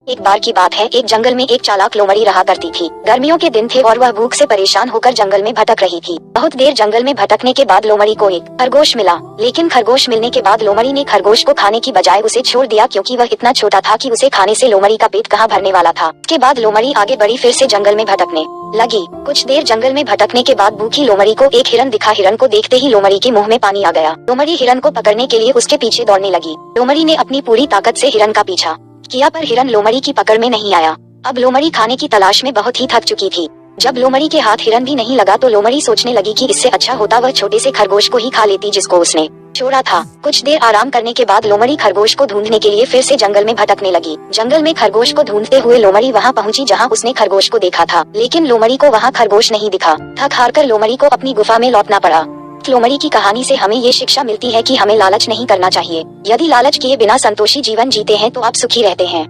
एक बार की बात है, एक जंगल में एक चालाक लोमड़ी रहा करती थी। गर्मियों के दिन थे और वह भूख से परेशान होकर जंगल में भटक रही थी। बहुत देर जंगल में भटकने के बाद लोमड़ी को एक खरगोश मिला, लेकिन खरगोश मिलने के बाद लोमड़ी ने खरगोश को खाने की बजाय उसे छोड़ दिया, क्योंकि वह इतना छोटा था कि उसे खाने से लोमड़ी का पेट कहाँ भरने वाला था। इसके बाद लोमड़ी आगे बढ़ी, फिर से जंगल में भटकने लगी। कुछ देर जंगल में भटकने के बाद भूखी लोमड़ी को एक हिरन दिखा। हिरन को देखते ही लोमड़ी के मुंह में पानी आ गया। लोमड़ी हिरन को पकड़ने के लिए उसके पीछे दौड़ने लगी। लोमड़ी ने अपनी पूरी ताकत से हिरन का पीछा किया, पर हिरन लोमड़ी की पकड़ में नहीं आया। अब लोमड़ी खाने की तलाश में बहुत ही थक चुकी थी। जब लोमड़ी के हाथ हिरन भी नहीं लगा तो लोमड़ी सोचने लगी कि इससे अच्छा होता वह छोटे से खरगोश को ही खा लेती जिसको उसने छोड़ा था। कुछ देर आराम करने के बाद लोमड़ी खरगोश को ढूंढने के लिए फिर से जंगल में भटकने लगी। जंगल में खरगोश को ढूंढते हुए लोमड़ी वहां पहुंची जहां उसने खरगोश को देखा था, लेकिन लोमड़ी को वहां खरगोश नहीं दिखा। थक हार कर लोमड़ी को अपनी गुफा में लौटना पड़ा। लोमड़ी की कहानी से हमें ये शिक्षा मिलती है कि हमें लालच नहीं करना चाहिए। यदि लालच किए बिना संतोषी जीवन जीते हैं तो आप सुखी रहते हैं।